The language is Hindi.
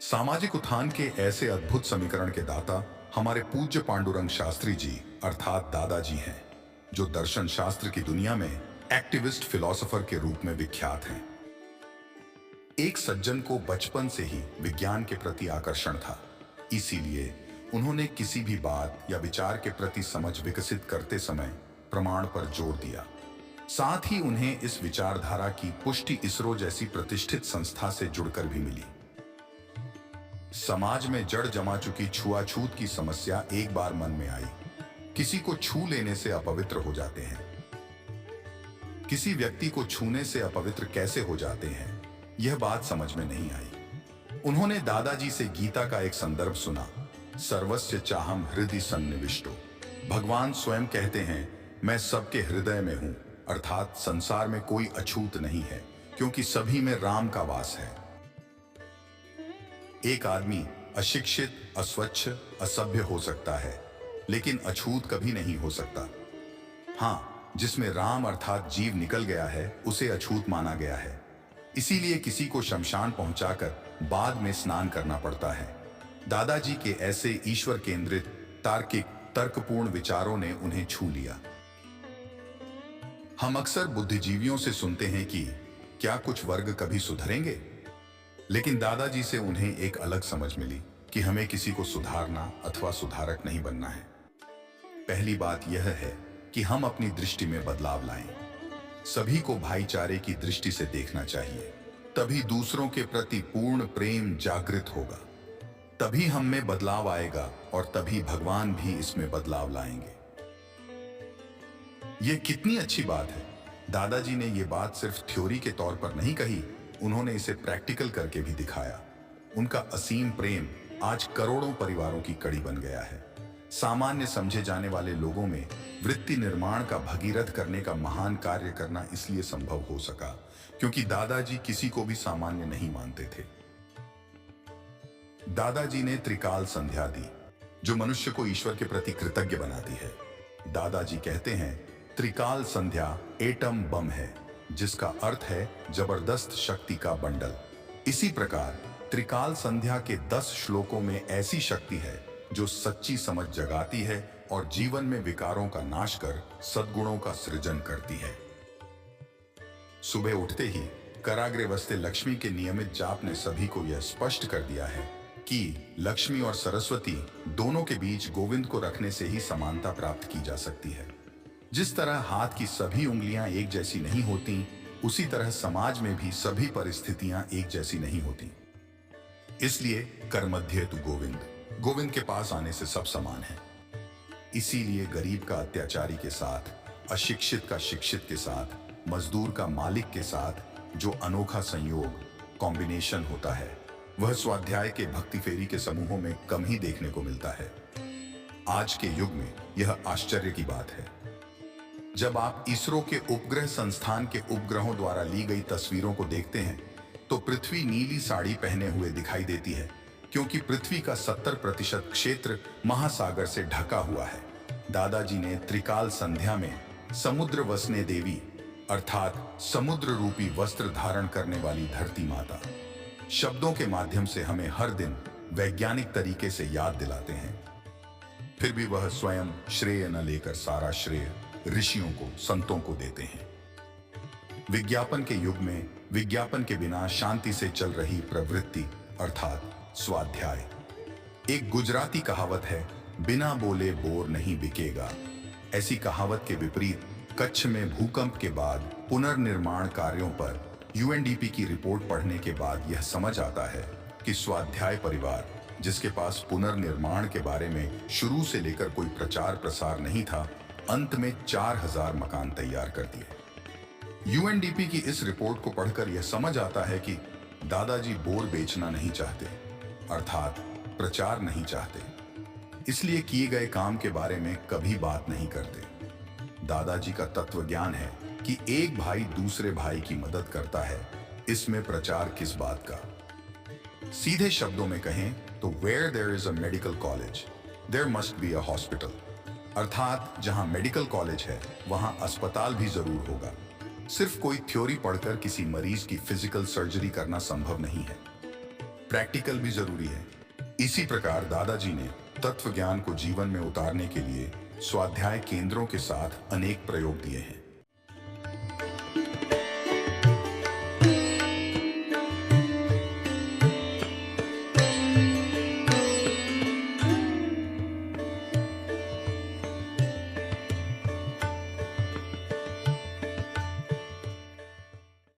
सामाजिक उत्थान के ऐसे अद्भुत समीकरण के दाता हमारे पूज्य पांडुरंग शास्त्री जी अर्थात दादाजी हैं, जो दर्शन शास्त्र की दुनिया में एक्टिविस्ट फिलोसोफर के रूप में विख्यात हैं। एक सज्जन को बचपन से ही विज्ञान के प्रति आकर्षण था, इसीलिए उन्होंने किसी भी बात या विचार के प्रति समझ विकसित करते समय प्रमाण पर जोर दिया। साथ ही उन्हें इस विचारधारा की पुष्टि इसरो जैसी प्रतिष्ठित संस्था से जुड़कर भी मिली। समाज में जड़ जमा चुकी छुआछूत की समस्या एक बार मन में आई। किसी को छू लेने से अपवित्र हो जाते हैं। किसी व्यक्ति को छूने से अपवित्र कैसे हो जाते हैं, यह बात समझ में नहीं आई। उन्होंने दादाजी से गीता का एक संदर्भ सुना, सर्वस्य चाहम हृदि सन्निविष्टो। भगवान स्वयं कहते हैं, मैं सबके हृदय में हूं, अर्थात संसार में कोई अछूत नहीं है, क्योंकि सभी में राम का वास है। एक आदमी अशिक्षित, अस्वच्छ, असभ्य हो सकता है, लेकिन अछूत कभी नहीं हो सकता। हाँ, जिसमें राम अर्थात जीव निकल गया है, उसे अछूत माना गया है। इसीलिए किसी को शमशान पहुंचाकर बाद में स्नान करना पड़ता है। दादाजी के ऐसे ईश्वर केंद्रित, तार्किक, तर्कपूर्ण विचारों ने उन्हें छू लिया। हम अक्सर बुद्धिजीवियों से सुनते हैं कि क्या कुछ वर्ग कभी सुधरेंगे, लेकिन दादाजी से उन्हें एक अलग समझ मिली कि हमें किसी को सुधारना अथवा सुधारक नहीं बनना है। पहली बात यह है कि हम अपनी दृष्टि में बदलाव लाएं। सभी को भाईचारे की दृष्टि से देखना चाहिए, तभी दूसरों के प्रति पूर्ण प्रेम जागृत होगा, तभी हम में बदलाव आएगा और तभी भगवान भी इसमें बदलाव लाएंगे। यह कितनी अच्छी बात है। दादाजी ने यह बात सिर्फ थ्योरी के तौर पर नहीं कही, उन्होंने इसे प्रैक्टिकल करके भी दिखाया। उनका असीम प्रेम आज करोड़ों परिवारों की कड़ी बन गया है। सामान्य समझे जाने वाले लोगों में वृत्ति निर्माण का भगीरथ करने का महान कार्य करना इसलिए संभव हो सका क्योंकि दादाजी किसी को भी सामान्य नहीं मानते थे। दादाजी ने त्रिकाल संध्या दी, जो मनुष्य को ईश्वर के प्रति कृतज्ञ बनाती है। दादाजी कहते हैं, त्रिकाल संध्या एटम बम है, जिसका अर्थ है जबरदस्त शक्ति का बंडल। इसी प्रकार त्रिकाल संध्या के 10 श्लोकों में ऐसी शक्ति है जो सच्ची समझ जगाती है और जीवन में विकारों का नाश कर सद्गुणों का सृजन करती है। सुबह उठते ही कराग्रे वस्ते लक्ष्मी के नियमित जाप ने सभी को यह स्पष्ट कर दिया है कि लक्ष्मी और सरस्वती दोनों के बीच गोविंद को रखने से ही समानता प्राप्त की जा सकती है। जिस तरह हाथ की सभी उंगलियां एक जैसी नहीं होती, उसी तरह समाज में भी सभी परिस्थितियां एक जैसी नहीं होती। इसलिए कर मध्य तु गोविंद, गोविंद के पास आने से सब समान है। इसीलिए गरीब का अत्याचारी के साथ, अशिक्षित का शिक्षित के साथ, मजदूर का मालिक के साथ जो अनोखा संयोग, कॉम्बिनेशन होता है, वह स्वाध्याय के भक्ति फेरी के समूहों में कम ही देखने को मिलता है। आज के युग में यह आश्चर्य की बात है। जब आप इसरो के उपग्रह संस्थान के उपग्रहों द्वारा ली गई तस्वीरों को देखते हैं, तो पृथ्वी नीली साड़ी पहने हुए दिखाई देती है, क्योंकि पृथ्वी का 70% क्षेत्र महासागर से ढका हुआ है। दादाजी ने त्रिकाल संध्या में समुद्र वसने देवी अर्थात समुद्र रूपी वस्त्र धारण करने वाली धरती माता शब्दों के माध्यम से हमें हर दिन वैज्ञानिक तरीके से याद दिलाते हैं। फिर भी वह स्वयं श्रेय न लेकर सारा श्रेय ऋषियों को, संतों को देते हैं। विज्ञापन के युग में विज्ञापन के बिना शांति से चल रही प्रवृत्ति अर्थात स्वाध्याय। एक गुजराती कहावत है, बिना बोले बोर नहीं बिकेगा। ऐसी कहावत के विपरीत कच्छ में भूकंप के बाद पुनर्निर्माण कार्यों पर यूएनडीपी की रिपोर्ट पढ़ने के बाद यह समझ आता है कि स्वाध्याय परिवार, जिसके पास पुनर्निर्माण के बारे में शुरू से लेकर कोई प्रचार प्रसार नहीं था, अंत में 4000 मकान तैयार कर दिए। यूएनडीपी की इस रिपोर्ट को पढ़कर यह समझ आता है कि दादाजी बोर बेचना नहीं चाहते, अर्थात प्रचार नहीं चाहते, इसलिए किए गए काम के बारे में कभी बात नहीं करते। दादाजी का तत्व ज्ञान है कि एक भाई दूसरे भाई की मदद करता है, इसमें प्रचार किस बात का। सीधे शब्दों में कहें तो where there is a medical college there must be a hospital, अर्थात जहां मेडिकल कॉलेज है वहां अस्पताल भी जरूर होगा। सिर्फ कोई थ्योरी पढ़कर किसी मरीज की फिजिकल सर्जरी करना संभव नहीं है, प्रैक्टिकल भी जरूरी है। इसी प्रकार दादाजी ने तत्व ज्ञान को जीवन में उतारने के लिए स्वाध्याय केंद्रों के साथ अनेक प्रयोग दिए हैं।